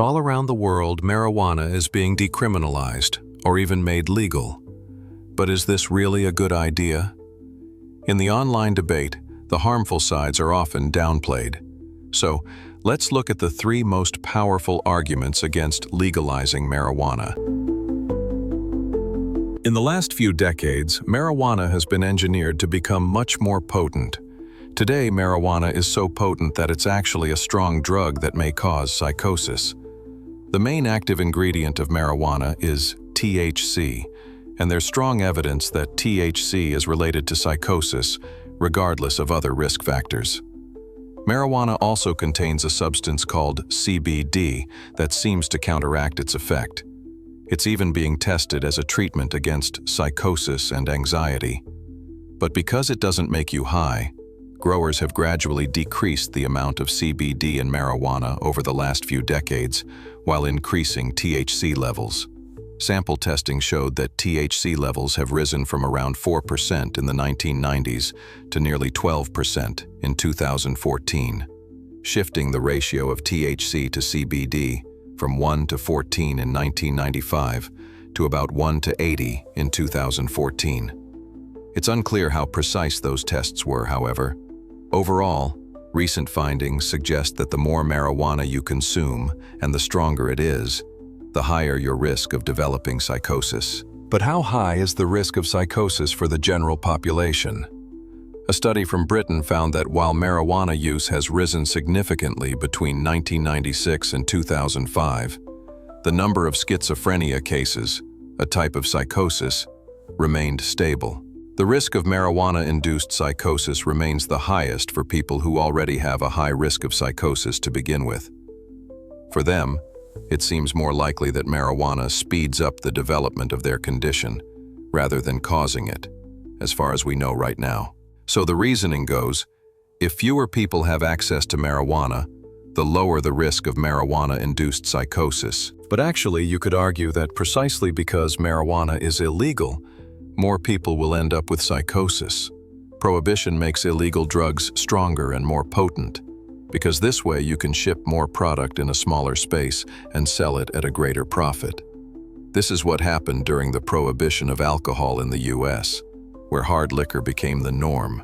All around the world, marijuana is being decriminalized or even made legal. But is this really a good idea? In the online debate, the harmful sides are often downplayed. So, let's look at the 3 most powerful arguments against legalizing marijuana. In the last few decades, marijuana has been engineered to become much more potent. Today, marijuana is so potent that it's actually a strong drug that may cause psychosis. The main active ingredient of marijuana is THC, and there's strong evidence that THC is related to psychosis, regardless of other risk factors. Marijuana also contains a substance called CBD that seems to counteract its effect. It's even being tested as a treatment against psychosis and anxiety. But because it doesn't make you high, growers have gradually decreased the amount of CBD in marijuana over the last few decades, while increasing THC levels. Sample testing showed that THC levels have risen from around 4% in the 1990s to nearly 12% in 2014, shifting the ratio of THC to CBD from 1 to 14 in 1995 to about 1 to 80 in 2014. It's unclear how precise those tests were, however. Overall, recent findings suggest that the more marijuana you consume and the stronger it is, the higher your risk of developing psychosis. But how high is the risk of psychosis for the general population? A study from Britain found that while marijuana use has risen significantly between 1996 and 2005, the number of schizophrenia cases, a type of psychosis, remained stable. The risk of marijuana-induced psychosis remains the highest for people who already have a high risk of psychosis to begin with. For them, it seems more likely that marijuana speeds up the development of their condition, rather than causing it, as far as we know right now. So the reasoning goes, if fewer people have access to marijuana, the lower the risk of marijuana-induced psychosis. But actually, you could argue that precisely because marijuana is illegal, more people will end up with psychosis. Prohibition makes illegal drugs stronger and more potent, because this way you can ship more product in a smaller space and sell it at a greater profit. This is what happened during the prohibition of alcohol in the US, where hard liquor became the norm.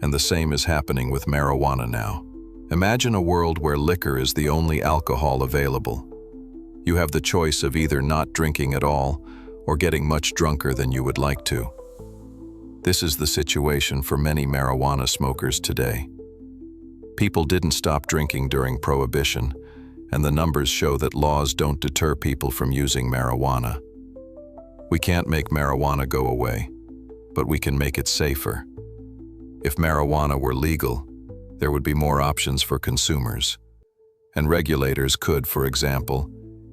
And the same is happening with marijuana now. Imagine a world where liquor is the only alcohol available. You have the choice of either not drinking at all or getting much drunker than you would like to. This is the situation for many marijuana smokers today. People didn't stop drinking during Prohibition, and the numbers show that laws don't deter people from using marijuana. We can't make marijuana go away, but we can make it safer. If marijuana were legal, there would be more options for consumers, and regulators could, for example,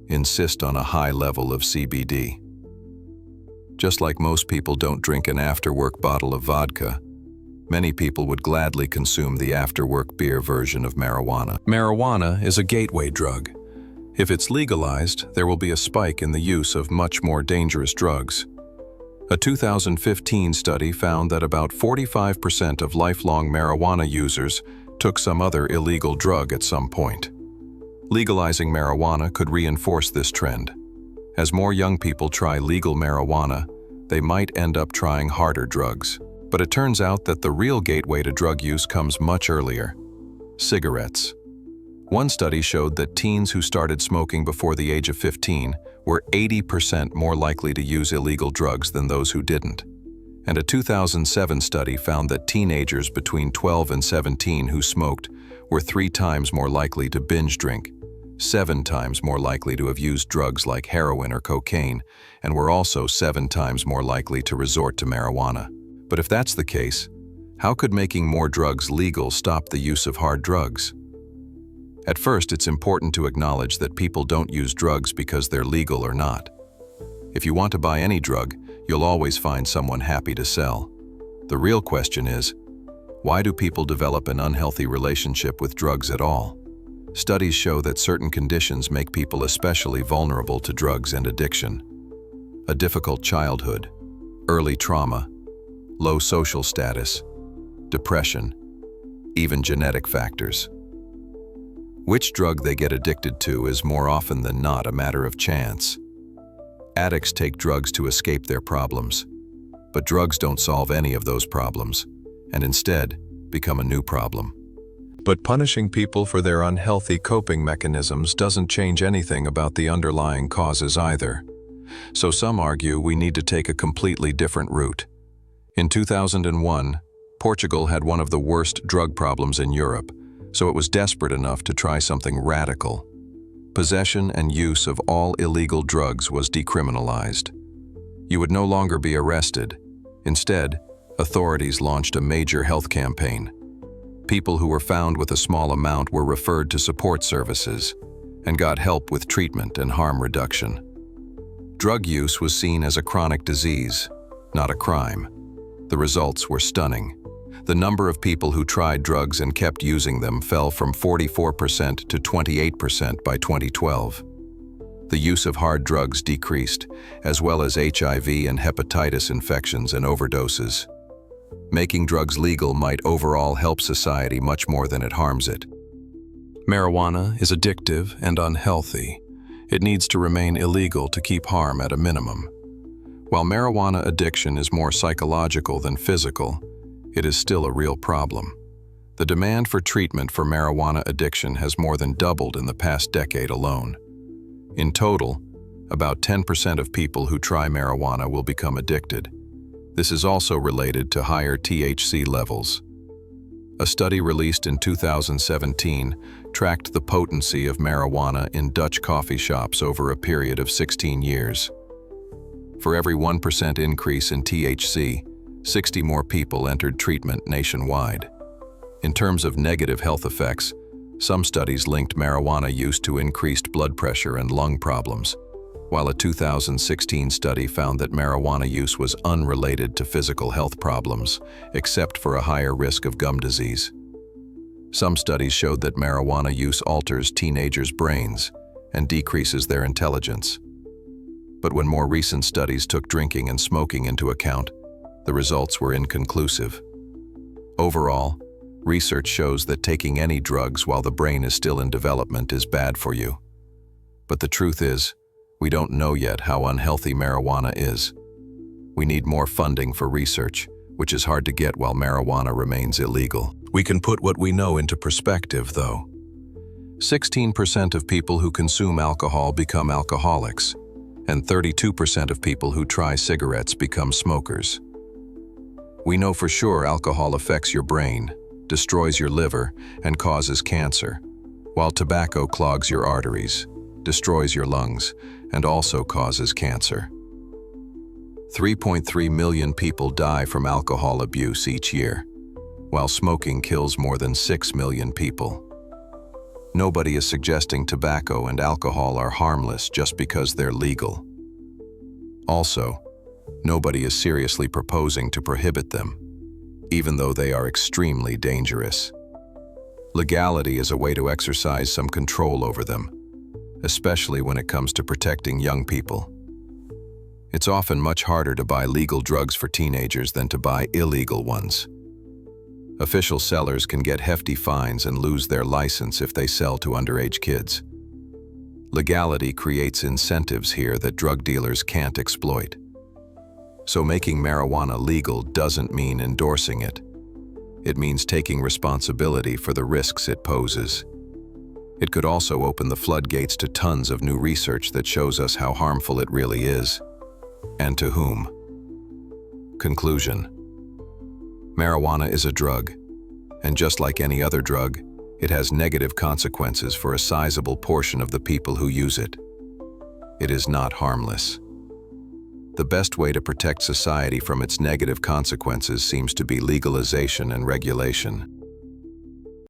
insist on a high level of CBD. Just like most people don't drink an after-work bottle of vodka, many people would gladly consume the after-work beer version of marijuana. Marijuana is a gateway drug. If it's legalized, there will be a spike in the use of much more dangerous drugs. A 2015 study found that about 45% of lifelong marijuana users took some other illegal drug at some point. Legalizing marijuana could reinforce this trend. As more young people try legal marijuana, they might end up trying harder drugs. But it turns out that the real gateway to drug use comes much earlier: cigarettes. One study showed that teens who started smoking before the age of 15 were 80% more likely to use illegal drugs than those who didn't. And a 2007 study found that teenagers between 12 and 17 who smoked were 3 times more likely to binge drink, 7 times more likely to have used drugs like heroin or cocaine, and were also 7 times more likely to resort to marijuana. But if that's the case, how could making more drugs legal stop the use of hard drugs? At first, it's important to acknowledge that people don't use drugs because they're legal or not. If you want to buy any drug, you'll always find someone happy to sell. The real question is, why do people develop an unhealthy relationship with drugs at all? Studies show that certain conditions make people especially vulnerable to drugs and addiction. A difficult childhood, early trauma, low social status, depression, even genetic factors. Which drug they get addicted to is more often than not a matter of chance. Addicts take drugs to escape their problems, but drugs don't solve any of those problems, and instead become a new problem. But punishing people for their unhealthy coping mechanisms doesn't change anything about the underlying causes either. So some argue we need to take a completely different route. In 2001, Portugal had one of the worst drug problems in Europe, so it was desperate enough to try something radical. Possession and use of all illegal drugs was decriminalized. You would no longer be arrested. Instead, authorities launched a major health campaign. People who were found with a small amount were referred to support services and got help with treatment and harm reduction. Drug use was seen as a chronic disease, not a crime. The results were stunning. The number of people who tried drugs and kept using them fell from 44% to 28% by 2012. The use of hard drugs decreased, as well as HIV and hepatitis infections and overdoses. Making drugs legal might overall help society much more than it harms it. Marijuana is addictive and unhealthy. It needs to remain illegal to keep harm at a minimum. While marijuana addiction is more psychological than physical, it is still a real problem. The demand for treatment for marijuana addiction has more than doubled in the past decade alone. In total, about 10% of people who try marijuana will become addicted. This is also related to higher THC levels. A study released in 2017 tracked the potency of marijuana in Dutch coffee shops over a period of 16 years. For every 1% increase in THC, 60 more people entered treatment nationwide. In terms of negative health effects, some studies linked marijuana use to increased blood pressure and lung problems, while a 2016 study found that marijuana use was unrelated to physical health problems, except for a higher risk of gum disease. Some studies showed that marijuana use alters teenagers' brains and decreases their intelligence. But when more recent studies took drinking and smoking into account, the results were inconclusive. Overall, research shows that taking any drugs while the brain is still in development is bad for you. But the truth is, we don't know yet how unhealthy marijuana is. We need more funding for research, which is hard to get while marijuana remains illegal. We can put what we know into perspective, though. 16% of people who consume alcohol become alcoholics, and 32% of people who try cigarettes become smokers. We know for sure alcohol affects your brain, destroys your liver, and causes cancer, while tobacco clogs your arteries, destroys your lungs, and also causes cancer. 3.3 million people die from alcohol abuse each year, while smoking kills more than 6 million people. Nobody is suggesting tobacco and alcohol are harmless just because they're legal. Also, nobody is seriously proposing to prohibit them, even though they are extremely dangerous. Legality is a way to exercise some control over them, especially when it comes to protecting young people. It's often much harder to buy legal drugs for teenagers than to buy illegal ones. Official sellers can get hefty fines and lose their license if they sell to underage kids. Legality creates incentives here that drug dealers can't exploit. So making marijuana legal doesn't mean endorsing it. It means taking responsibility for the risks it poses. It could also open the floodgates to tons of new research that shows us how harmful it really is, and to whom. Conclusion: marijuana is a drug, and just like any other drug, it has negative consequences for a sizable portion of the people who use it. It is not harmless. The best way to protect society from its negative consequences seems to be legalization and regulation.